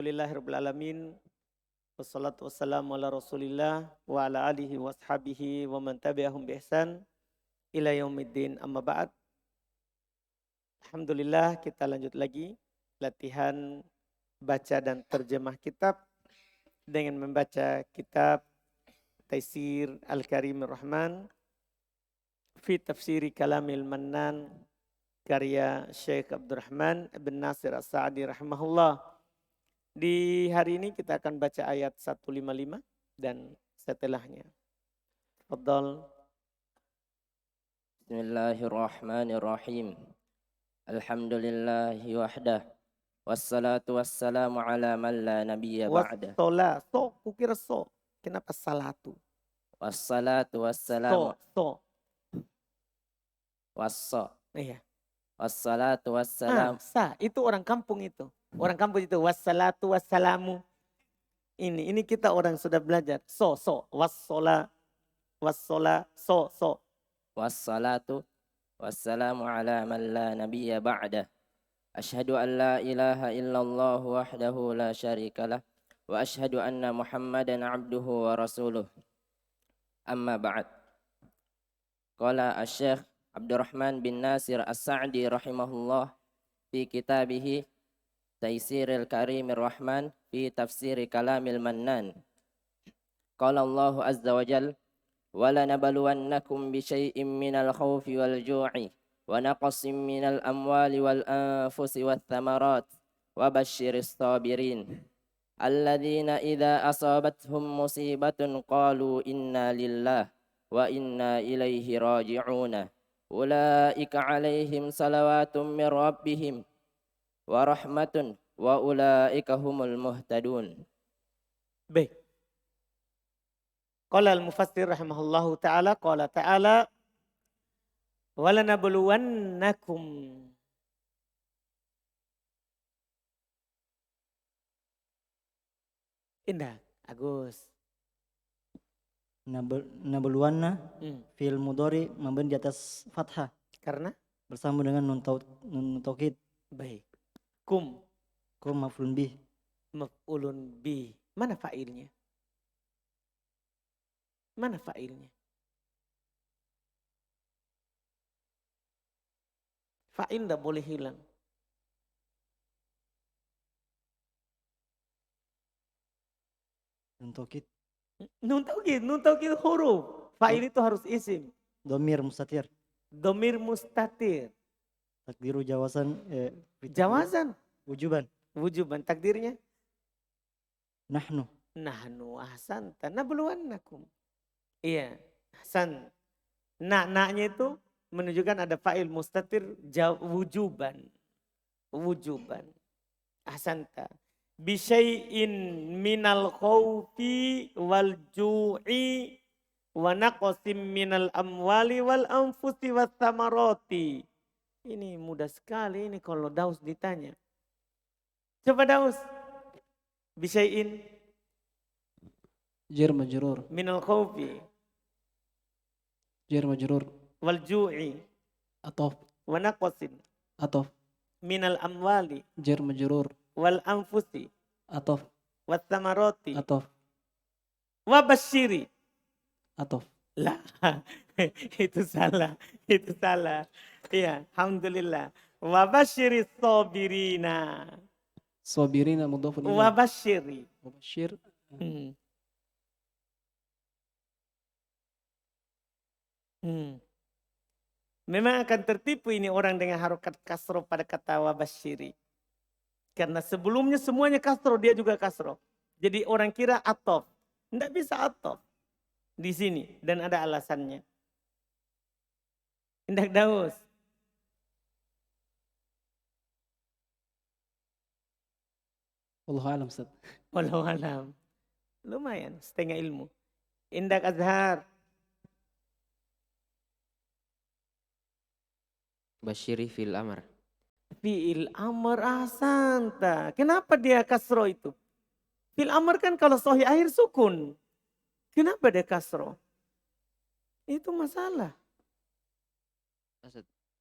Alhamdulillahirrabbilalamin. Wassalatu wassalamu ala rasulillah wa ala alihi wa ashabihi wa man tabi'ahum bi ihsan ila yaumiddin amma ba'd. Alhamdulillah kita lanjut lagi latihan baca dan terjemah kitab dengan membaca kitab Taisir Al-Karimur Rahman fi Tafsiri Kalamil Mannan karya Syekh Abdurrahman bin Nasir As-Sa'di rahimahullah. Di hari ini kita akan baca ayat 155 dan setelahnya. Fadhal. Bismillahirrahmanirrahim. Alhamdulillahi wahdah. Wassalatu wassalamu ala man la nabiyya ba'dah. Wassalah. So, kukira so. Kenapa salatu? Wassalatu wassalamu. Wassa. Iya. Wassalatu wassalamu. Sa. Itu orang kampung itu. Orang kampung itu wassalatu wassalamu. Ini kita orang sudah belajar. So. Wassola. So. Wassalatu wassalamu ala man la nabiyya ba'dah. Ashhadu an la ilaha illallah wahdahu la syarikalah. Wa ashhadu anna Muhammadan abduhu wa rasuluh. Amma ba'd. Qala asy-Syaikh Abdurrahman bin Nasir As-Sa'di rahimahullah fi kitabihi Taisiril Karimir Rahman fi Tafsiri Kalamil Mannan. Qala Allah azza wa jalla وَلَنَبَلُوَنَّكُمْ بِشَيْءٍ مِّنَ الْخَوْفِ وَالْجُوعِ وَنَقْصٍ مِّنَ الْأَمْوَالِ وَالْأَنفُسِ وَالثَّمَرَاتِ وَبَشِّرِ الصَّابِرِينَ الَّذِينَ إِذَا أَصَابَتْهُم مُّصِيبَةٌ قَالُوا إِنَّا لِلَّهِ وَإِنَّا إِلَيْهِ رَاجِعُونَ أُولَئِكَ عَلَيْهِمْ صَلَوَاتٌ مِّن رَّبِّهِمْ وَرَحْمَةٌ وَأُولَئِكَ هُمُ الْمُهْتَدُونَ. Baik. Qala al-mufassir rahimahullahu ta'ala, qala ta'ala, walanabluwannakum. Indah, Agus. Nabluwanna fil mudhari mabni di atas fathah. Karena? Bersambung dengan nun taukid. Baik. Kum maf'ulun bih. Maf'ulun bih. Mana fa'ilnya? Mana fa'ilnya? Fa'il tidak boleh hilang. Nun taukid. Nun taukid huruf. Fa'il itu harus isim. Domir mustatir. Domir mustatir. Takdiru jawazan. Jawazan. Wujuban. Takdirnya? Nahnu ahsanta nabluwannakum. Iya, ahsan. Naknya itu menunjukkan ada fa'il mustatir wujuban. Ahsanta. Bisyai'in minal khawfi wal ju'i wa naqsim minal amwali wal anfusi was samarati. Ini mudah sekali ini kalau Daus ditanya. Coba Daus. Bisyai'in jar majrur minal khawfi jar majrur wal ju'i atof wa naqsin atof minal amwali jar majrur wal anfusi atof was samarati atof wa basyiri. atof Lah, itu salah. Iya, alhamdulillah. Wa basyiri sabirina. sabirina mudhafun Wa ilaih basyiri. mubashir Memang akan tertipu ini orang dengan harokat kasro pada kata wa basyiri. Karena sebelumnya semuanya kasro, dia juga kasro. Jadi orang kira atof. Tidak bisa atof di sini dan ada alasannya. Indah Daus. wallahu alam Ustaz. Wallahu alam. Lumayan, setengah ilmu. Indah Azhar. Basyiri fil amr. Fi'il amr ahsanta. Kenapa dia kasro itu? Fi'il amr kan kalau sahih akhir sukun. Kenapa dia kasro? Itu masalah.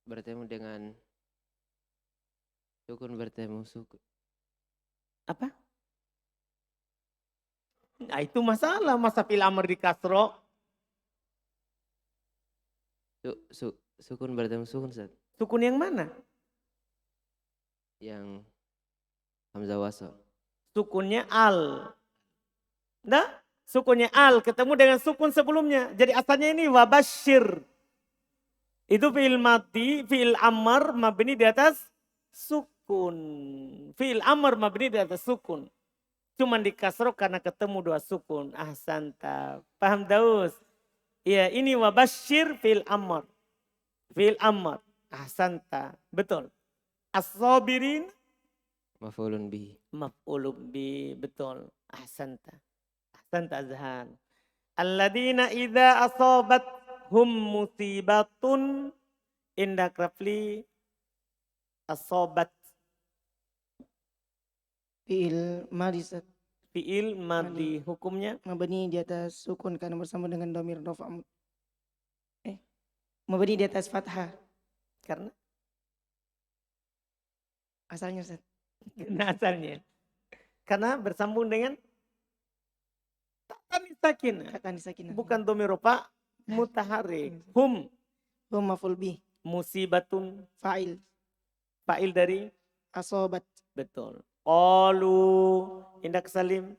Bertemu dengan sukun bertemu sukun. Apa? Nah itu masalah, masa fi'il amr di kasro. Sukun bertemu sukun Ustaz. Sukun yang mana? Yang hamzah wasal. Sukunnya al. Nah, sukunnya al ketemu dengan sukun sebelumnya. Jadi asalnya ini wabashir. Itu fi'il mati, fi'il amr mabni di atas sukun. Fi'il amr mabni di atas sukun. Cuman di kasro karena ketemu dua sukun. Ahsanta. Paham Daus? Iya, ini wabashir fi'il amr. Fi'il amr. Ahsanta. Betul. As-sabirin Maf'ulun bihi. maf'ulun bi. Betul. Ahsanta. Ahsanta Azhan. Alladzina idza asabat hum musibatun indak rafli asabat. Fi'il madi Ustaz. Fi'il madi hukumnya Mabni di atas sukun karena bersama dengan domir rafa'. Mabni di atas fathah. karena Asalnya Ustaz. asalnya. Karena bersambung dengan tatan sakin. Akan disakinah. Bukan domir rofa mutaharrik. Hum Hum maf'ul bih. musibatun Fa'il. fa'il dari Asobat. betul. Qalu indak salim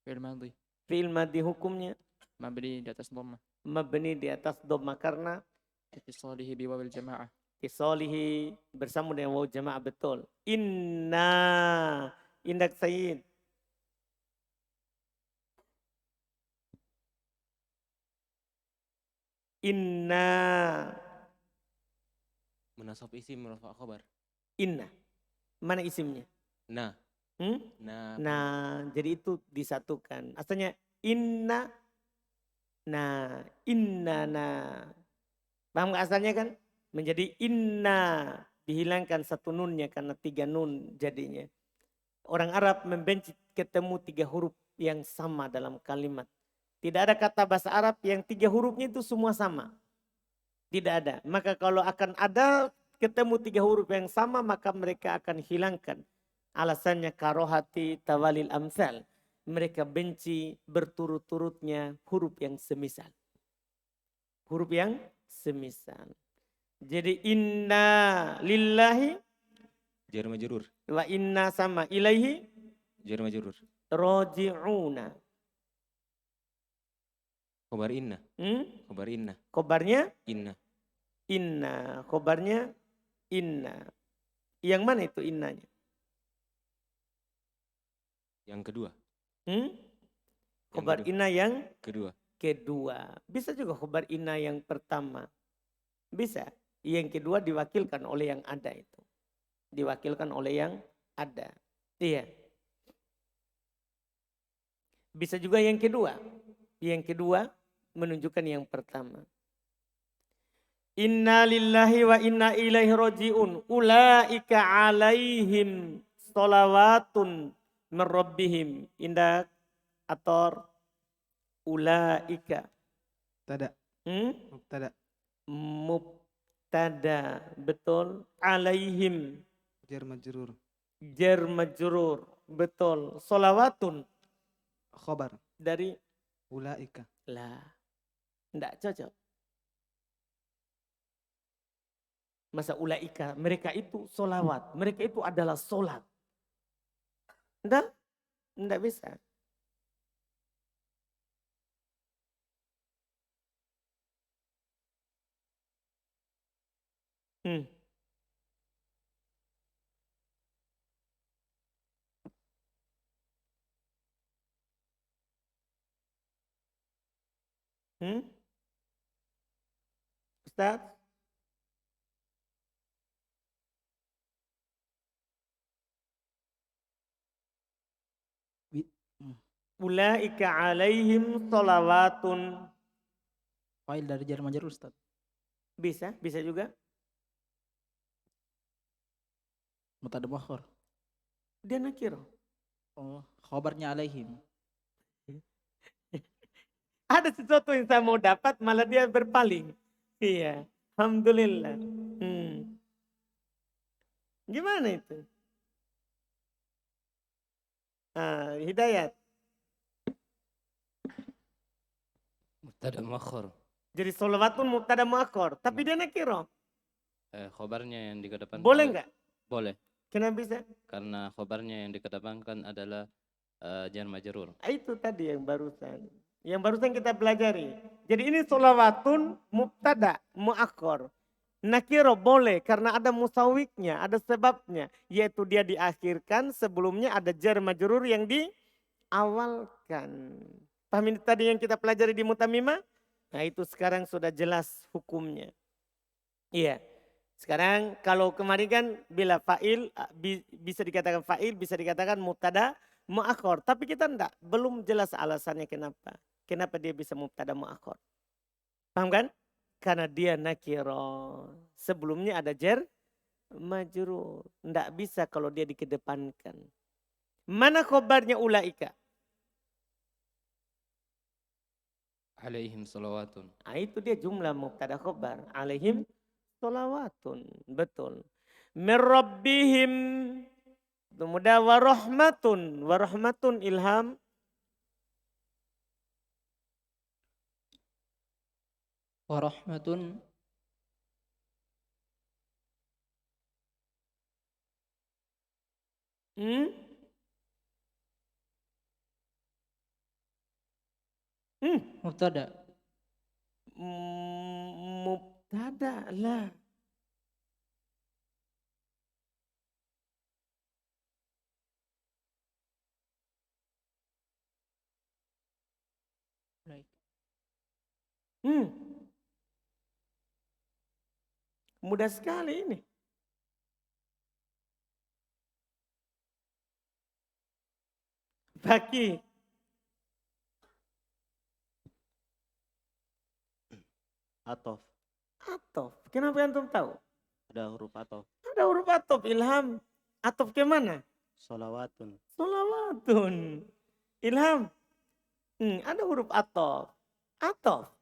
Fi'il madhi fi'il madi hukumnya mabni di atas dhamma mabni di atas dhamma karena ittisalihi bi wawil jamaah. isolihi bersambung dengan waw jamaah betul. Inna indak sayyid inna Munasab isim rafa' khabar. inna mana isimnya? Nah, Hmm? nah. Nah, jadi itu disatukan. Asalnya inna, nah, inna, nah. Paham gak asalnya kan? Menjadi inna. Dihilangkan satu nunnya karena 3 nun jadinya. Orang Arab membenci ketemu 3 huruf yang sama dalam kalimat. Tidak ada kata bahasa Arab yang 3 hurufnya itu semua sama. Tidak ada. Maka kalau akan ada ketemu 3 huruf yang sama, maka mereka akan hilangkan. Alasannya karohati tawalil amsal. Mereka benci berturut-turutnya huruf yang semisal. Huruf yang semisal. Jadi inna lillahi Jar majrur. wa inna sama ilaihi Jar majrur. roji'una. Khabar inna. Hmm? Khabar inna. Khobarnya Inna. inna. Khobarnya inna. Yang mana itu innanya? Yang kedua. Hmm? Khobar kedua. inna yang Kedua. kedua. Bisa juga khobar inna yang pertama. Bisa. Yang kedua diwakilkan oleh yang ada itu. Diwakilkan oleh yang ada. Iya. Bisa juga yang kedua. Yang kedua menunjukkan yang pertama. Inna lillahi wa inna ilaihi roji'un. Ulaika alaihim sholawatun min indak ator ulaika. Tada. Mubtada. Mubtada. Betul. Alaihim. Jar majrur. Jar majrur. Betul. Sholawatun. Khobar. Dari Ulaika. lah. Tidak cocok. Masa ulaika. Mereka itu sholawat. Mereka itu adalah sholat. Tidak bisa. Hmm. Hmm? Ustaz? Ulaika alaihim sholawatun. Fa'il dari jar majrur Ustaz. Bisa, bisa juga. Mubtada muakhar. Dia nakiro. Oh, khabarnya alaihim. Ada sesuatu yang saya mau dapat malah dia berpaling. Iya, alhamdulillah. Gimana itu? Hidayat. Mubtada muakhar. Jadi sholawatun mubtada muakhar. Tapi dia nakiro. Khobarnya yang dikedepankan. Boleh nggak? Boleh. Kenapa bisa? Karena khobarnya yang dikedepankan adalah jar majrur. Itu tadi yang barusan. Yang barusan kita pelajari. Jadi ini sholawatun mubtada muakhar. Nakiro boleh karena ada musawiknya, ada sebabnya. Yaitu dia diakhirkan, sebelumnya ada jar majrur yang diawalkan. Paham ini tadi yang kita pelajari di mutamimah? Nah itu sekarang sudah jelas hukumnya. Iya. Sekarang kalau kemarin kan bila fa'il bisa dikatakan fa'il, bisa dikatakan mubtada muakhar. Tapi kita enggak, belum jelas alasannya kenapa. Kenapa dia bisa mubtada muakhar. Paham kan? Karena dia nakiro. Sebelumnya ada jar majrur. Enggak bisa kalau dia dikedepankan. Mana khobarnya ulaika? Alaihim salawatun. Nah, itu dia jumlah mubtada khobar. Alaihim salawatun. Betul. Mirabbihim. Kemudian warahmatun. Warahmatun ilham. Warahmatun Hmm? Hmm. mubtada. Mubtada lah. Hmm. Mudah sekali ini. Baki. Atof. Atof. Kenapa antum tahu? Ada huruf atof. Ada huruf atof. Ilham. Atof ke mana? Sholawatun. Sholawatun. Ilham. Ada huruf atof. Atof.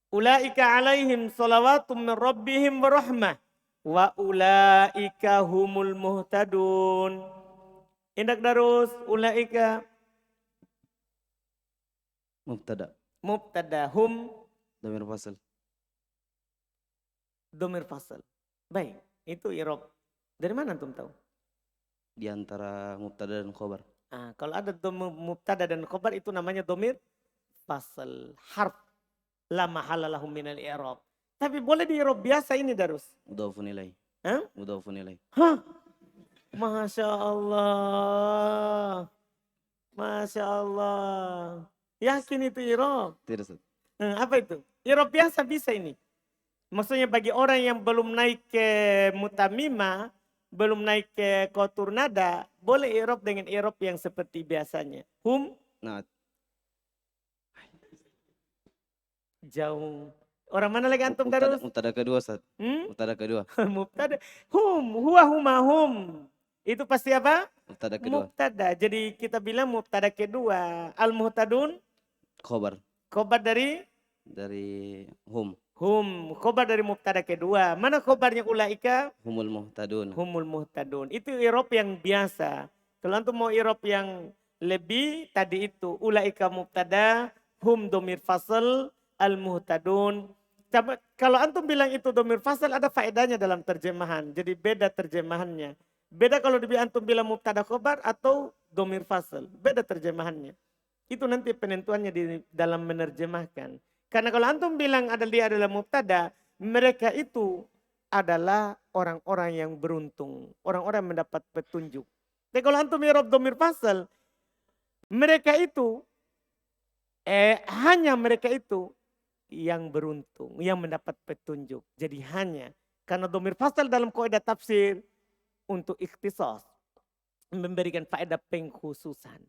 Ulaika alaihim sholawatun min rabbihim wa rahmah. Wa ulaika humul muhtadun. Indak darus. Ulaika. Mubtada. Mubtada. Hum. Dhamir fasal. Domir fasal. Baik. Itu irob. Dari mana antum tahu? Di antara mubtada dan khobar. Nah, kalau ada mubtada dan khobar itu namanya domir fasal. Harf. La mahala lahum minal i'rab. Tapi boleh di i'rab biasa ini Darus. Mudhafun ilaih. Hah? Mudhafun ilaih. Hah? Masya Allah. Masya Allah. Yakin itu i'rab? Tidak, Ustaz. Apa itu? I'rab biasa bisa ini. Maksudnya bagi orang yang belum naik ke mutamimah, belum naik ke kotur nada, boleh i'rab dengan i'rab yang seperti biasanya. Hum. Nah, Jauh. Orang mana lagi antum Darus? mubtada kedua, Ustaz. Mubtada kedua. Mubtada. Hum, huwa huma hum. Itu pasti apa? Mubtada kedua. Mubtada. Jadi kita bilang mubtada kedua. Al-muhtadun. Khobar. Khobar dari? Dari hum. Hum. Khobar dari mubtada kedua. Mana khobarnya ulaika? Humul muhtadun. Humul muhtadun. Itu i'rab yang biasa. Kalau antum mau i'rab yang lebih, tadi itu. Ulaika mubtada, hum domir fasal, al-muhtadun. Kalau antum bilang itu domir fasal, ada faedahnya dalam terjemahan. Jadi beda terjemahannya. Beda kalau antum bilang mubtada khobar atau domir fasal. Beda terjemahannya. Itu nanti penentuannya di dalam menerjemahkan. Karena kalau antum bilang dia adalah mubtada, mereka itu adalah orang-orang yang beruntung. Orang-orang yang mendapat petunjuk. Tapi kalau antum i'rab domir fasal, mereka itu, hanya mereka itu yang beruntung, yang mendapat petunjuk. Jadi hanya, karena domir fasal dalam kaidah tafsir, untuk ikhtisas, memberikan faedah pengkhususan.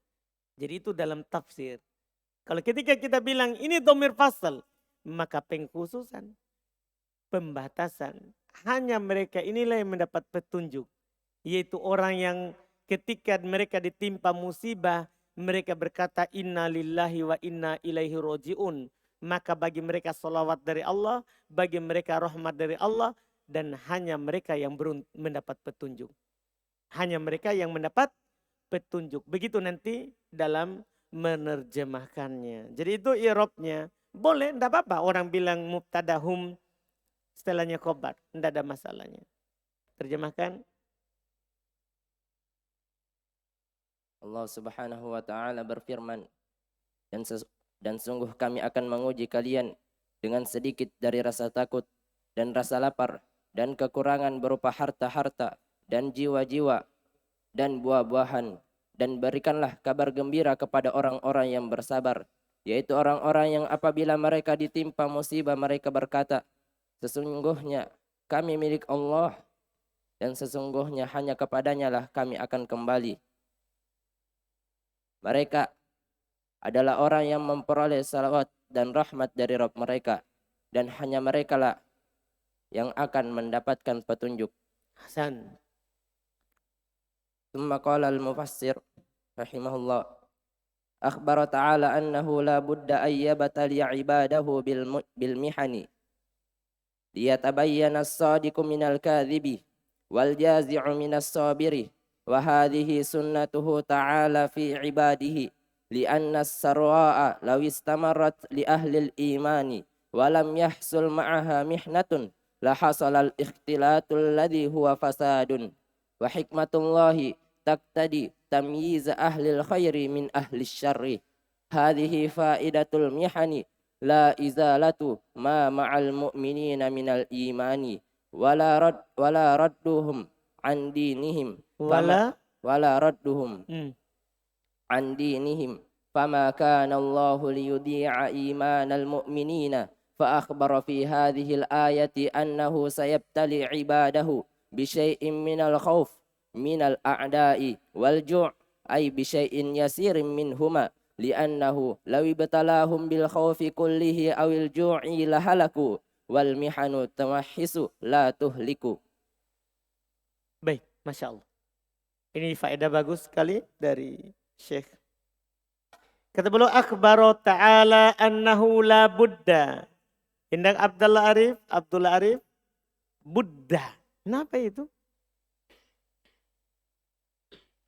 Jadi itu dalam tafsir. Kalau ketika kita bilang ini domir fasal, maka pengkhususan, pembatasan. Hanya mereka inilah yang mendapat petunjuk. Yaitu orang yang ketika mereka ditimpa musibah, mereka berkata inna lillahi wa inna ilaihi roji'un. Maka bagi mereka salawat dari Allah, bagi mereka rahmat dari Allah, dan hanya mereka yang mendapat petunjuk. Hanya mereka yang mendapat petunjuk. Begitu nanti dalam menerjemahkannya. Jadi itu i'rabnya. Boleh, enggak apa-apa orang bilang mubtada hum setelahnya khobar, enggak ada masalahnya. Terjemahkan. Allah Subhanahu wa taala berfirman, dan sungguh kami akan menguji kalian dengan sedikit dari rasa takut dan rasa lapar dan kekurangan berupa harta-harta dan jiwa-jiwa dan buah-buahan, dan berikanlah kabar gembira kepada orang-orang yang bersabar, yaitu orang-orang yang apabila mereka ditimpa musibah mereka berkata, sesungguhnya kami milik Allah dan sesungguhnya hanya kepadanya lah kami akan kembali. Mereka adalah orang yang memperoleh salawat dan rahmat dari Rabb mereka, dan hanya mereka lah yang akan mendapatkan petunjuk. Hasan. ثم قال المفسر رحمه الله أخبر تعالى أنه لا بد أن يبتلي عباده بالمحن ليتبين الصادق من الكاذب والجازع من الصابر وهذه سنته تعالى في عباده لأن السراء لو استمرت لأهل الإيمان ولم يحصل معها محنة لحصل الاختلاط الذي هو فساد وحكمة الله تقتضي تمييز أهل الخير من أهل الشر هذه فائدة المحن لا إزالة ما مع المؤمنين من الإيمان ولا ردهم عن دينهم ولا ردهم عن دينهم فما كان الله ليضيع إيمان المؤمنين فأخبر في هذه الآية أنه سيبتلي عباده بشيء من الخوف من الأعداء والجوع أي بشيء يسير منهما لأنه لو ابتلاهم بالخوف كله أو الجوع لهلكوا والمحن تمحص لا تهلك. Baik, Masya Allah. Ini faedah bagus sekali dari Syekh. Kata beliau, akhbaro ta'ala annahu la buddha. Indak Abdullah Arif, Buddha. Kenapa itu?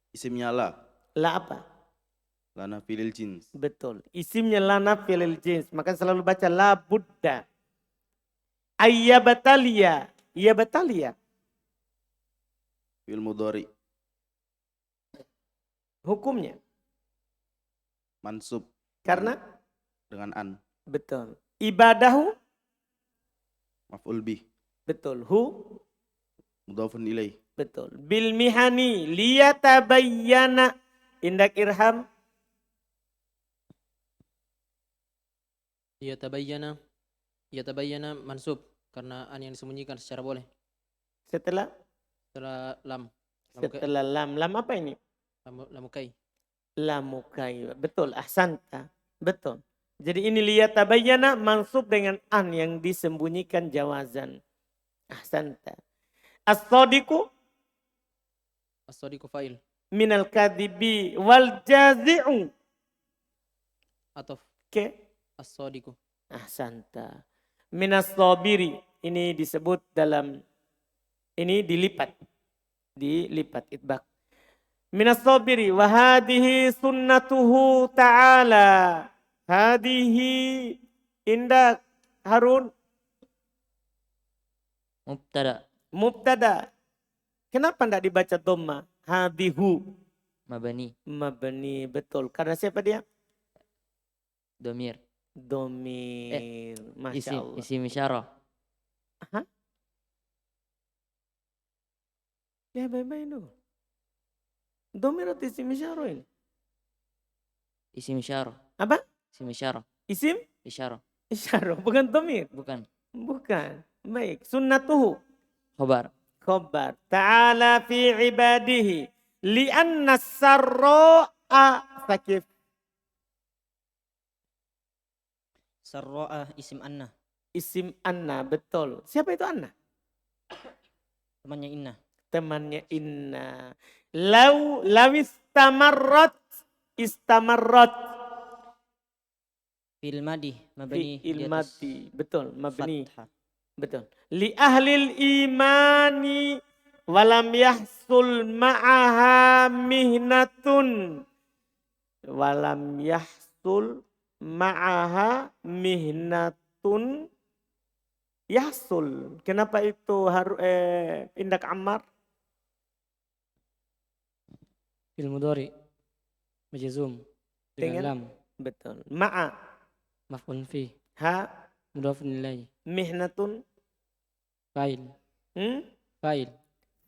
Isimnya la. La apa? Lana filil jins. Betul. Isimnya lana filil jins. Maka selalu baca la buddha. Ayyabatalia. Yabatalia. Fil mudhari. Hukumnya. Mansub. Karena? Dengan an. Betul. Ibadahu. Maf'ul bih. Betul. Hu. Mudhafun ilaih. Betul. Bil mihani liyatabayyana. Indak irham. Yatabayyana mansub karena an yang disembunyikan secara boleh. Setelah lam. Setelah lam. Lam apa ini? Lamukai. Lamukai. Betul. Ahsanta. Betul. Jadi ini liyatabayyana mansub dengan an yang disembunyikan jawazan. Ahsanta. As-sadiqu fa'il. Minal kadhibi wal jazi'u. Atof. Ke? As-sadiqu. Ahsanta. Minas sabiri. Ini disebut dalam, ini dilipat. Dilipat itbaq. Minas sabiri. Wahadihi sunnatuhu ta'ala. Hadihi. Indak. Harun. Mubtada. Kenapa tidak dibaca dhamma? Hadihu. Mabani. Betul. Karena siapa dia? Domir. Masya Allah. Isim isyarah. Hah? Ya baik-baik dulu. Domir atau isim isyarah ini? Isim isyarah. Apa? Isim isyarah. Isim? Isyarah. Isyarah. Bukan domir? Bukan. Baik. Sunnatuhu. Khobar. Ta'ala fi ibadihi. Li'anna sarro'a sakif. Sarro'a isim anna. Isim anna, betul. Siapa itu anna? Temannya inna. Temannya inna. Law istamarrat. Fil madi. Mabani. Fil madi. Betul. Mabni. Fathah. Betul. Li ahlil imani walam yahsul ma'aha mihnatun. Walam yahsul ma'aha mihnatun yahsul. Kenapa itu harus indak Ammar? Fil mudhari majzum dengan lam. Betul. Ma'a. Maf'ul fi. Ha. Mudhafun ilaih. Mihnatun. Fa'il. Fa'il.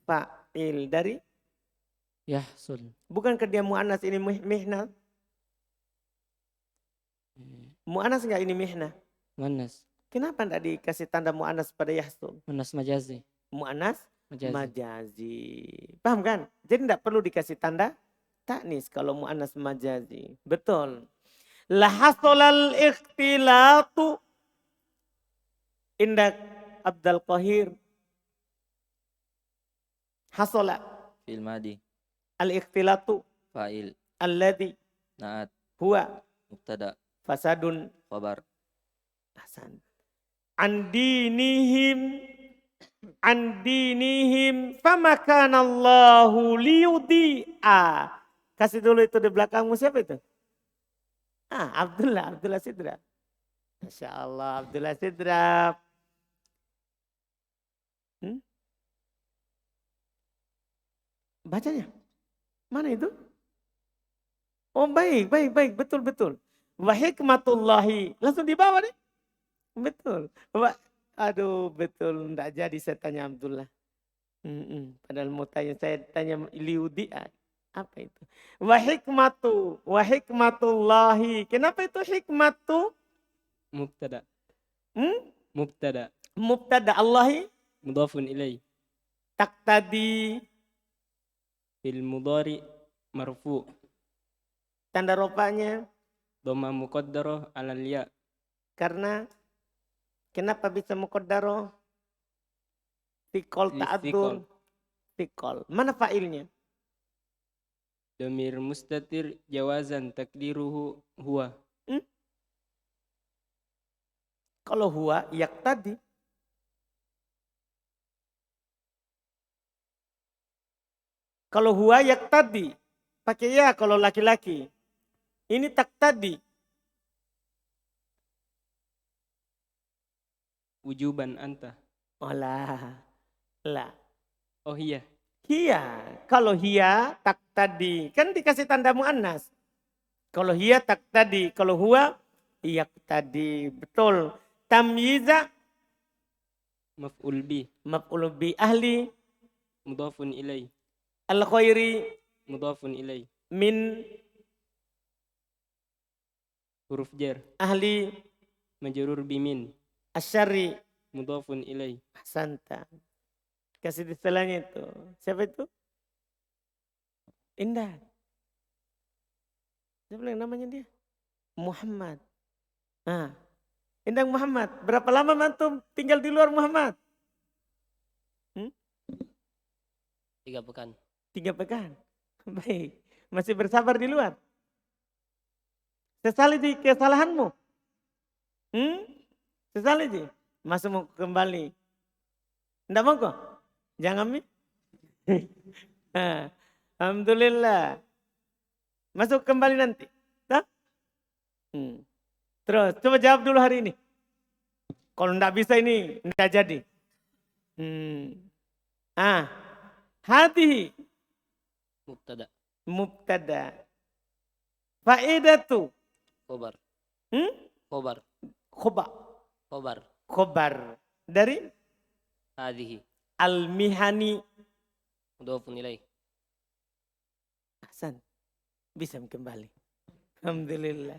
Fa'il dari? Yahsul. Bukankah dia mu'annas ini mihnah? Mu'annas enggak ini mihnah? Muannas. Kenapa enggak dikasih tanda mu'annas pada yahsul? Muannas majazi. Mu'annas Majazi. majazi. Paham kan? Jadi enggak perlu dikasih tanda taknis kalau mu'annas majazi. Betul. Lahasolal ikhtilatu indak Abdul Qahir. Hasola. Fil madi. Al-ikhtilatu. Fa'il. Alladhi. Naat. Huwa. Mubtada. Fasadun. Khabar. Hasan. Andinihim. Andinihim. Famakanallahu liyudi'a. Kasih dulu itu di belakangmu, siapa itu? Abdullah Sidra. Masya Allah, Abdullah Sidra. Bacanya. Mana itu? Oh baik, betul. Wa hikmatullahi. Langsung di bawah nih. Betul. Aduh betul, enggak jadi saya tanya Abdullah. Padahal mau tanya, saya tanya liudi'a. Apa itu? Wa hikmatullahi. Kenapa itu hikmatu? Mubtada. Mubtada Allahi. Mudhafun ilaih. Taqtadi. Fil mudhari marfu. Tanda rofanya. Dhamma muqaddarah 'alal ya. Karena kenapa bisa muqaddarah? Tikol ta'adzur. Tikol. Mana fa'ilnya? Dhamir mustatir jawazan takdiruhu huwa. Kalau huwa yaqtadi. Kalau huwa yaqtadi. Pakai ya kalau laki-laki. Ini taqtadi. Wujuban anta. Oh lah. Oh iya. Hiya. Kalau hiya taqtadi. Kan dikasih tanda mu'annas. Kalau hiya taqtadi. Kalau huwa yaqtadi. Betul. Tamyiza. Maf'ul bi. Maf'ul bi. Ahli. Mudhafun ilaih. Al-khairi. Mudhafun ilaih. Min. Huruf jar. Ahli. Majrur bimin. Asyari. Mudhafun ilaih. Ahsanta. Kasih di setelahnya itu. Siapa itu? Indah. Siapa yang namanya dia? Muhammad. Indah Muhammad. Berapa lama mantum tinggal di luar Muhammad? 3 pekan. 3 pekan. Baik. Masih bersabar di luar? Sesali di kesalahanmu? Sesali di? Masuk mau kembali? Enggak mau kok? Jangan mi? Alhamdulillah. Masuk kembali nanti? Nah? Terus coba jawab dulu hari ini. Kalau enggak bisa ini enggak jadi. Hadihi. Mubtada. Faedatu. Khobar. Khobar. Dari? Hadhihi. Al-mihani. Mudhafun ilaih. Hasan. Bisa kembali. Alhamdulillah.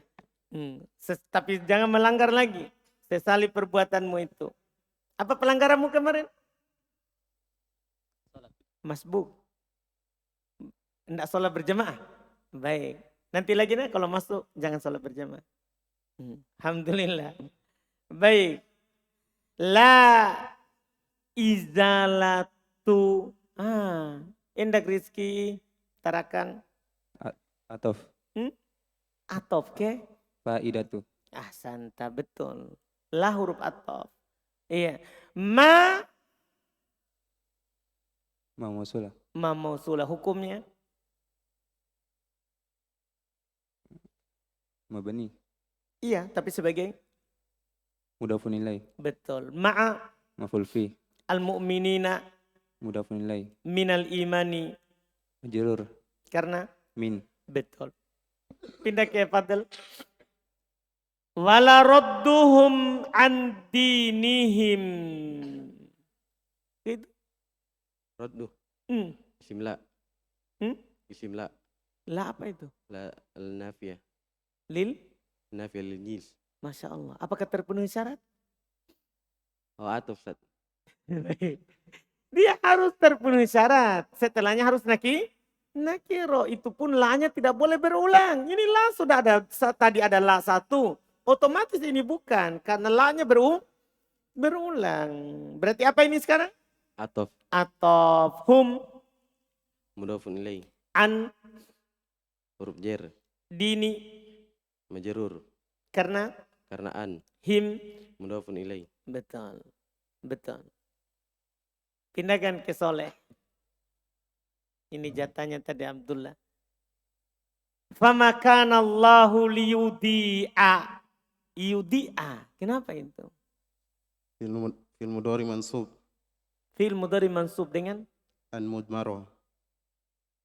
Tapi jangan melanggar lagi. Sesali perbuatanmu itu. Apa pelanggaranmu kemarin? Masbuk. Enggak sholat berjamaah. Baik. Nanti lagi nih kalau masuk jangan sholat berjamaah. Alhamdulillah. Baik. La izalatu. Indak Rizki. Tarakan. Atof. Atof ke? Faidatu. Ahsanta, betul. La huruf atof. Iya. Ma Ma mausulah. Ma mausulah hukumnya Mabani. iya, tapi sebagai Mudafun ilai. betul. Ma'a Maf'ul fi. al-mu'minina Mudafun ilai. minal imani Majrur. karena Min. betul. Pindah ke Fadl. Wala radduhum an dinihim. Itu. Raddu. Hmm. Isim la. Hmm? Isim la. Lah apa itu? La al-nafiyah. Lil. Nafiyah lil jins. Masya Allah. Apakah terpenuhi syarat? Oh, atuf, Ustaz. Dia harus terpenuhi syarat. Setelahnya harus nakiro. Itu pun la-nya tidak boleh berulang. Ini la sudah ada. Tadi ada la satu. Otomatis ini bukan. Karena la-nya berulang. Berarti apa ini sekarang? Atuf. Atau hum Mudafun ilai. an Huruf jer. dini. Majrur. Karena Karena an. him. Mudafun ilai. Betul. Betul. Pindahkan ke Soleh. Ini jatahnya tadi Abdullah. Famakanallahu liyudi'a. Yudi'a. Kenapa itu? Fil mudhari mansub. Fi'il mudhari mansub dengan An mudmaro.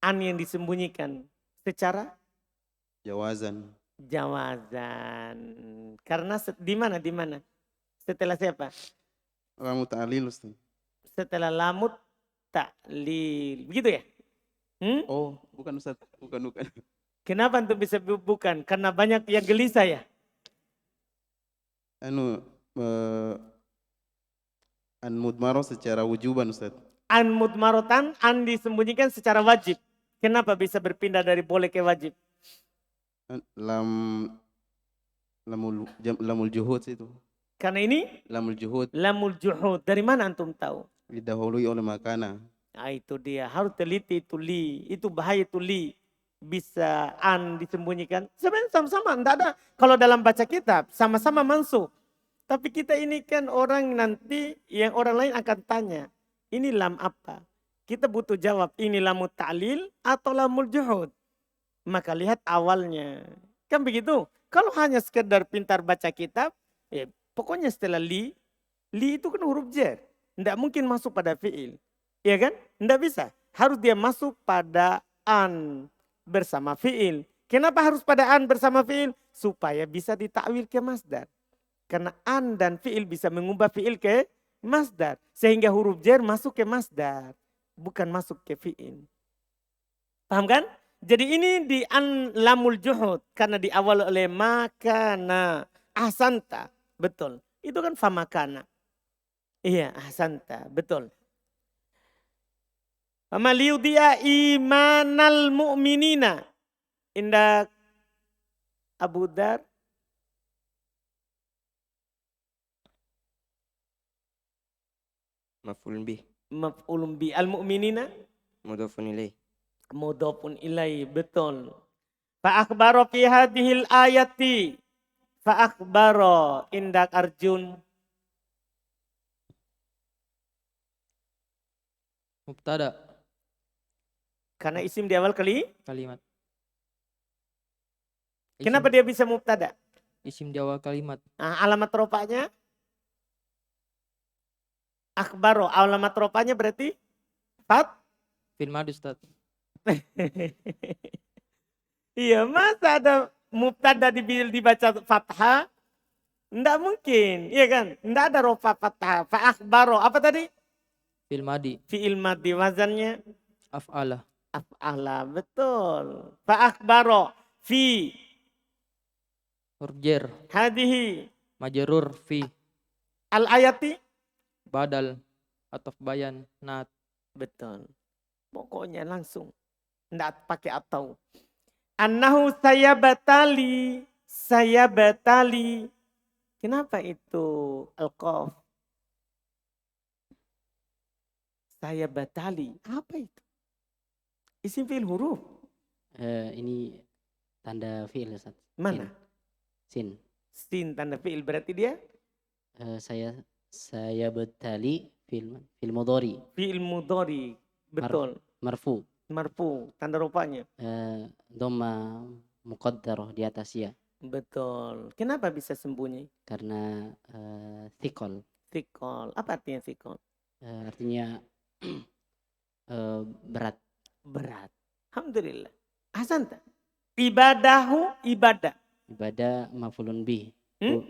an yang disembunyikan. Secara Jawazan. jawazan. Karena di mana? Di mana? Setelah siapa? Lamu ta'lil, Ustaz. Setelah lamut taklil. Begitu ya? Hmm? Oh, bukan, Ustaz. Bukan. Kenapa antum bisa bukan? Karena banyak yang gelisah ya? Anu, an mudmaro secara wujuban, Ustaz. An mudmarotan, an disembunyikan secara wajib. Kenapa bisa berpindah dari boleh ke wajib? Lamul juhud itu. Karena ini Lamul juhud lamul juhud. Dari mana antum tahu? didahului oleh makana. Nah, itu dia. Harus teliti itu li. Itu bahaya itu li. Bisa an disembunyikan. Sebenarnya sama-sama. Tidak ada. Kalau dalam baca kitab, sama-sama mansub. Tapi kita ini kan orang nanti yang orang lain akan tanya. Ini lam apa? Kita butuh jawab. Ini lamul ta'lil atau lamul juhud? Maka lihat awalnya. Kan begitu. Kalau hanya sekedar pintar baca kitab, pokoknya setelah li itu kan huruf jar. Tidak mungkin masuk pada fi'il. Iya kan? Tidak bisa. Harus dia masuk pada an bersama fi'il. Kenapa harus pada an bersama fi'il? Supaya bisa ditakwil ke masdar. Karena an dan fi'il bisa mengubah fi'il ke masdar. Sehingga huruf jar masuk ke masdar. Bukan masuk ke fi'il. Paham kan? Jadi ini di an lamul juhud. Karena diawal oleh makana. Ahsanta. Betul. Itu kan famakana. Iya, ahsanta. Betul. Fama liyudi'a imanal mu'minina. Indah Abu Dar. Maf'ul bih. Maf'ulun bi al-mu'minina. Mudhafun ilaih. Mudhafun ilai. Betul. Fa'akhbaro fi hadhil ayati. Fa'akhbaro indak Arjun. Mubtada. Karena isim di awal Kalimat. Kenapa dia bisa mubtada? Isim di awal kalimat. Nah, alamat rofanya? Akhbaro. Alamat rofanya berarti? Fil madi, Ustaz. Iya, masa ada mubtada dibaca fathah? Enggak mungkin, iya kan? Enggak ada rofa fathah. Fa akhbaro. Apa tadi? Fil madi. Fi'il madi wazannya Af'ala. af'ala. Betul. Fa akhbaro fi Huruf jar. hadihi Majrur fi. al ayati. Badal. Ataf bayan. Nat. Betul. Pokoknya langsung. Enggak pakai atau. Annahu saya batali. Kenapa itu al-qaf? Saya batali. Apa itu? Isim fi'il huruf. Ini tanda fi'il, Ustaz. Mana? Sin. Sin tanda fi'il berarti dia Saya betali fil mudhari. fi'il mudhari. Betul. Marfu. Marfu, tanda rupanya. Dhamma muqaddarah di atas ya. Betul. Kenapa bisa sembunyi? Karena thiqal. Thiqal. Apa artinya thiqal? Artinya berat. Berat. Alhamdulillah. Ahsanta. Ibadahu ibadah. Ibadah maf'ulun bih. Hmm?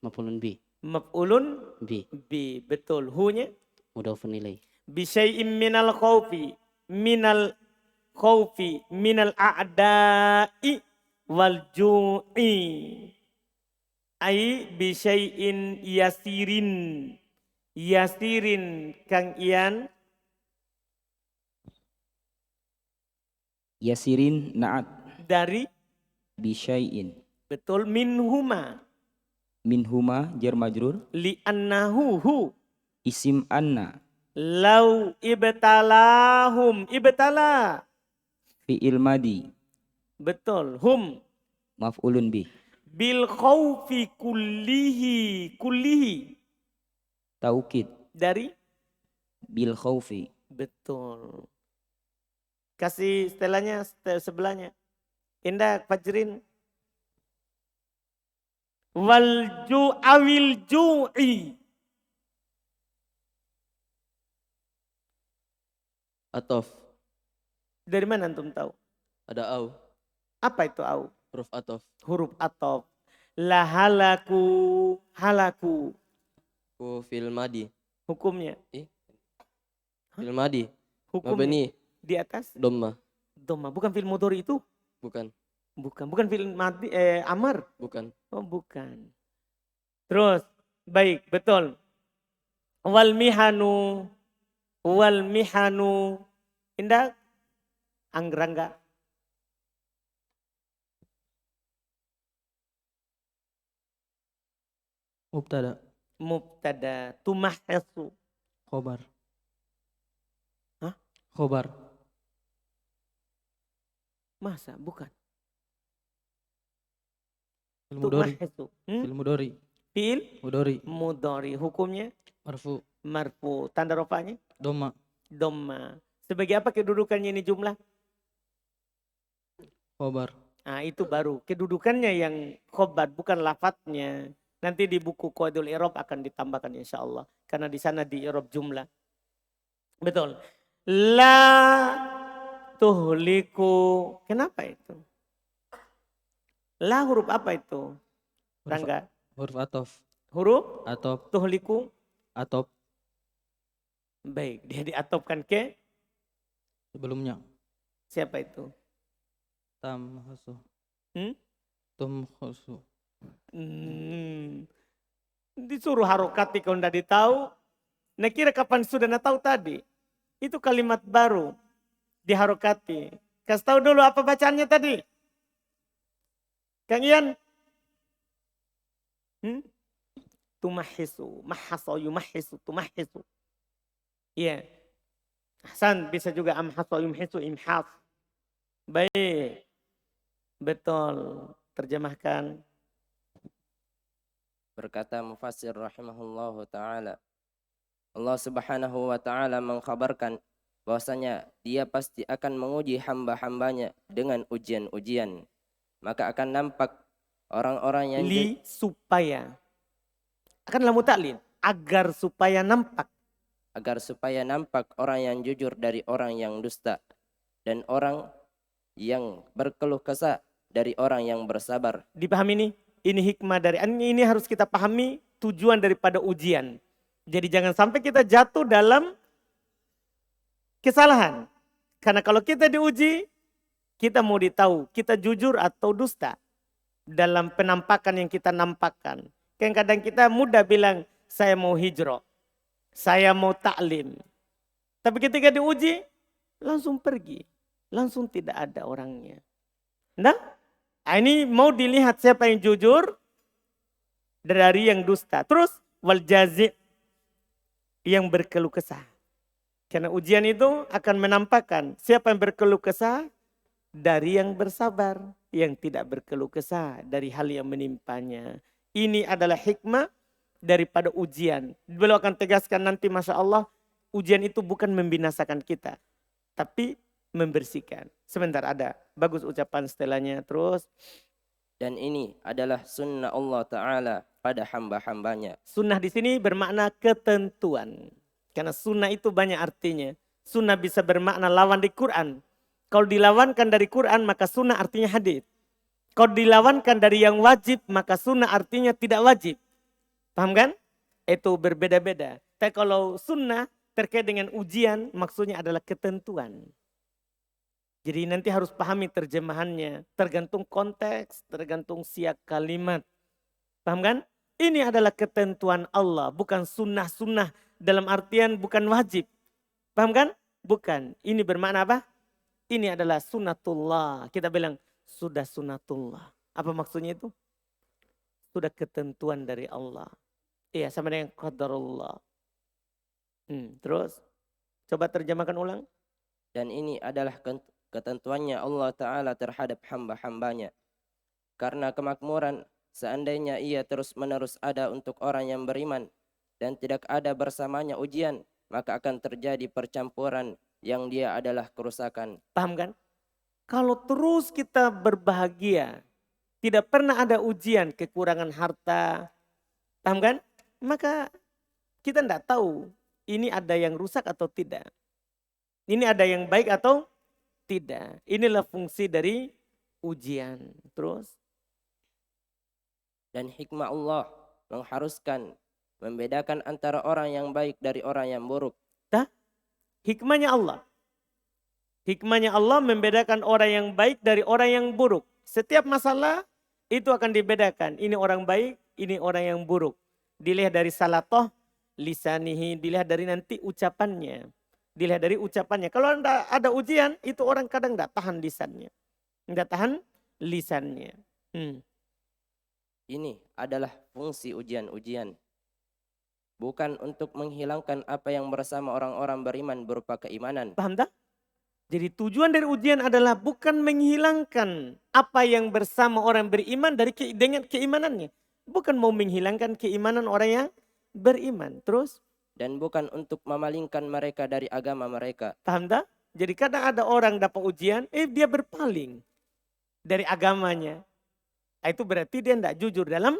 Maf'ulun bih. Maf'ulun Bih. bi. Betul. Hunya Mudhafun ilaih. bisyai'im minal khawfi. Minal a'da'i wal ju'i. Ai bisyai'in yasirin. Yasirin kang ian Yasirin na'at dari bisyai'in. betul minhuma Minhuma jar majrur. li'annahu hu Isim anna. lau ibtalahum ibtala Fi'il madi. betul hum Maf'ulun bih. bil khaufi kullihi Taukid. dari Bil khaufi. betul. Kasih setelahnya sebelahnya. Indah Fajrin. Wal awil ju'i. Atof. Dari mana antum tahu? Ada au. Apa itu au? Huruf atof. Huruf atof. La halaku. Ku fil madi. Hukumnya. Fil madi. Hukumnya. Mabni. Di atas. Domma. Doma. Bukan fil mudhari itu. Bukan. Bukan fil madi amar. Bukan. Oh bukan. Terus. Baik. Betul. Wal mihanu. Indah. Anggrangga. Mubtada. Tumahesu. Khobar. Hah? Khobar. Masa? Bukan. Fil mudhari. Tumahesu. Fil mudhari. Fil Mudhari. mudhari. Hukumnya Marfu. marfu. Tanda rofanya Dhamma. dhamma. Sebagai apa kedudukannya ini jumlah? Khobar. Nah itu baru. Kedudukannya yang khobar, bukan lafadznya. Nanti di buku Qaidul I'rab akan ditambahkan insya Allah. Karena di sana di i'rab jumlah. Betul. La tuhliku. Kenapa itu? La huruf apa itu? Rangga. Huruf atof. Huruf Atof. tuhliku. Atof. Baik. Dia diatopkan ke Sebelumnya. siapa itu? Tam khusu. Hmm? Tum khusu. Disuruh harokati kalau tidak ditahu. Nah kira kapan sudah tahu tadi? Itu kalimat baru. Diharokati. Kasih tahu dulu apa bacaannya tadi? Kang Ian? Tumahisu. Mahaso yumahisu. Tumahisu. Iya. Hasan bisa juga amhaso yumhisu imhas. Baik. Betul. Terjemahkan. Berkata mufassir rahimahullahu ta'ala. Allah subhanahu wa ta'ala mengkhabarkan bahwasanya dia pasti akan menguji hamba-hambanya dengan ujian-ujian. Maka akan nampak orang-orang yang supaya. Akan lamu taklid. Agar supaya nampak. Agar supaya nampak orang yang jujur dari orang yang dusta. Dan orang yang berkeluh kesah dari orang yang bersabar. Dipahami ini? Ini hikmah dari, ini harus kita pahami tujuan daripada ujian. Jadi jangan sampai kita jatuh dalam kesalahan. Karena kalau kita diuji, kita mau ditahu, kita jujur atau dusta. Dalam penampakan yang kita nampakkan. Kadang-kadang kita mudah bilang, saya mau hijrah. Saya mau taklim. Tapi ketika diuji, langsung pergi. Langsung tidak ada orangnya. Nah, ini mau dilihat siapa yang jujur dari yang dusta. Terus wal jazi' yang berkeluh kesah. Karena ujian itu akan menampakkan siapa yang berkeluh kesah dari yang bersabar. Yang tidak berkeluh kesah dari hal yang menimpanya. Ini adalah hikmah daripada ujian. Beliau akan tegaskan nanti Masya Allah, ujian itu bukan membinasakan kita. tapi membersihkan. Sebentar ada, bagus ucapan setelahnya terus. Dan ini adalah sunnah Allah Ta'ala pada hamba-hambanya. Sunnah di sini bermakna ketentuan. Karena sunnah itu banyak artinya. Sunnah bisa bermakna lawan di Quran. Kalau dilawankan dari Quran maka sunnah artinya hadis. Kalau dilawankan dari yang wajib maka sunnah artinya tidak wajib. Paham kan? Itu berbeda-beda. Tapi kalau sunnah terkait dengan ujian maksudnya adalah ketentuan. Jadi nanti harus pahami terjemahannya. Tergantung konteks, tergantung siak kalimat. Paham kan? Ini adalah ketentuan Allah. Bukan sunnah-sunnah dalam artian bukan wajib. Paham kan? Bukan. Ini bermakna apa? Ini adalah sunnatullah. Kita bilang sudah sunnatullah. Apa maksudnya itu? Sudah ketentuan dari Allah. Iya sama dengan qadarullah. Terus coba terjemahkan ulang. Dan ini adalah ketentuannya Allah Ta'ala terhadap hamba-hambanya. Karena kemakmuran seandainya ia terus-menerus ada untuk orang yang beriman dan tidak ada bersamanya ujian, maka akan terjadi percampuran yang dia adalah kerusakan. Paham kan? Kalau terus kita berbahagia, tidak pernah ada ujian, kekurangan harta, paham kan? Maka kita tidak tahu ini ada yang rusak atau tidak. Ini ada yang baik atau tidak. Inilah fungsi dari ujian. Terus? Dan hikmah Allah mengharuskan membedakan antara orang yang baik dari orang yang buruk. Hikmahnya Allah. Hikmahnya Allah membedakan orang yang baik dari orang yang buruk. Setiap masalah itu akan dibedakan. Ini orang baik, ini orang yang buruk. Dilihat dari salatoh, lisanihi, dilihat dari nanti ucapannya. Dilihat dari ucapannya. Kalau ada ujian, itu orang kadang tidak tahan lisannya. Tidak tahan lisannya. Ini adalah fungsi ujian-ujian. Bukan untuk menghilangkan apa yang bersama orang-orang beriman berupa keimanan. Paham tak? Jadi tujuan dari ujian adalah bukan menghilangkan apa yang bersama orang beriman dengan keimanannya. Bukan mau menghilangkan keimanan orang yang beriman. Terus? Dan bukan untuk memalingkan mereka dari agama mereka. Paham tak? Jadi kadang ada orang dapat ujian, dia berpaling dari agamanya. Itu berarti dia tidak jujur dalam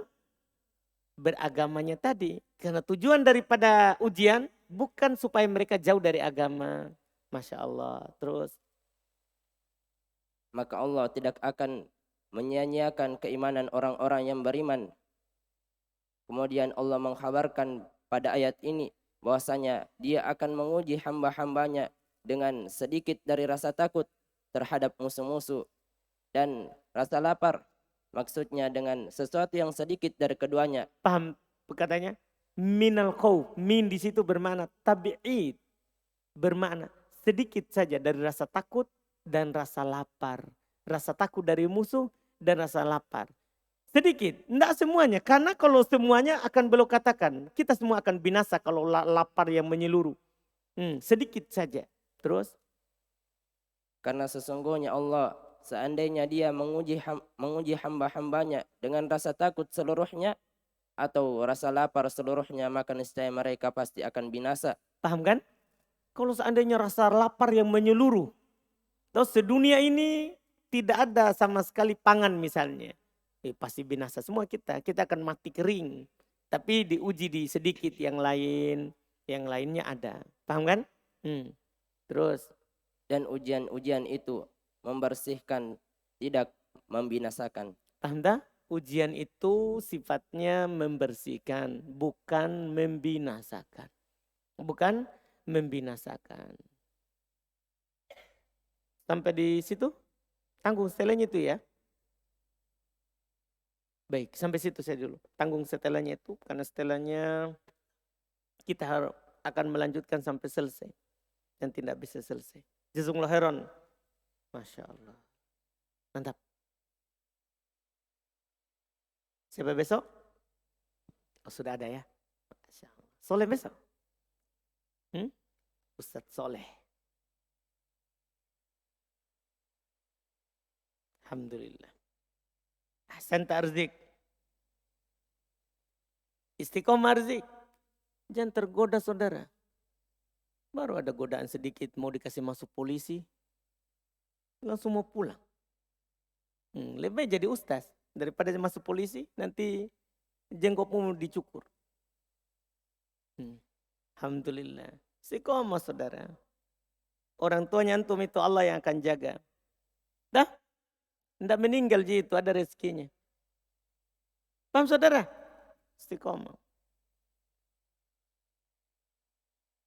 beragamanya tadi. Karena tujuan daripada ujian bukan supaya mereka jauh dari agama. Masya Allah. Terus? Maka Allah tidak akan menyia-nyiakan keimanan orang-orang yang beriman. Kemudian Allah mengkhabarkan pada ayat ini bahwasanya dia akan menguji hamba-hambanya dengan sedikit dari rasa takut terhadap musuh-musuh dan rasa lapar. Maksudnya dengan sesuatu yang sedikit dari keduanya. Paham katanya? Minal khawf. Min di situ bermakna tabi'id. Bermakna sedikit saja dari rasa takut dan rasa lapar. Rasa takut dari musuh dan rasa lapar. Sedikit, tidak semuanya. Karena kalau semuanya akan beliau katakan, kita semua akan binasa kalau lapar yang menyeluruh. Sedikit saja. Terus? Karena sesungguhnya Allah seandainya dia menguji hamba-hambanya dengan rasa takut seluruhnya atau rasa lapar seluruhnya, maka niscaya mereka pasti akan binasa. Paham kan? Kalau seandainya rasa lapar yang menyeluruh, terus sedunia ini tidak ada sama sekali pangan misalnya, pasti binasa semua kita akan mati kering. Tapi diuji di sedikit yang lainnya ada. Paham kan? Terus? Dan ujian-ujian itu membersihkan, tidak membinasakan. Paham tak? Ujian itu sifatnya membersihkan, bukan membinasakan. Bukan membinasakan. Sampai di situ? Tanggung setelahnya itu ya. Baik, sampai situ saya dulu. Tanggung setelahnya itu, karena setelahnya kita akan melanjutkan sampai selesai. Dan tidak bisa selesai. Jazakumullah khairan. Masya Allah. Mantap. Siapa besok? Sudah ada ya? Masya Allah. Soleh besok? Ustadz Soleh. Alhamdulillah. Ahsan ta'arzik. Istiqomah arzik. Jangan tergoda saudara. Baru ada godaan sedikit mau dikasih masuk polisi, langsung mau pulang. Lebih baik jadi ustaz daripada masuk polisi, nanti jenggotmu dicukur. Alhamdulillah. Istiqomah saudara. Orang tuanya antum itu Allah yang akan jaga. Dah, tidak meninggal je itu, ada rezekinya. Paham saudara? Istiqomah.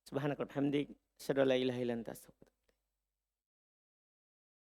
Subhanakallahumma hamdik, asyhadu an la ilaha illa anta astaghfiruka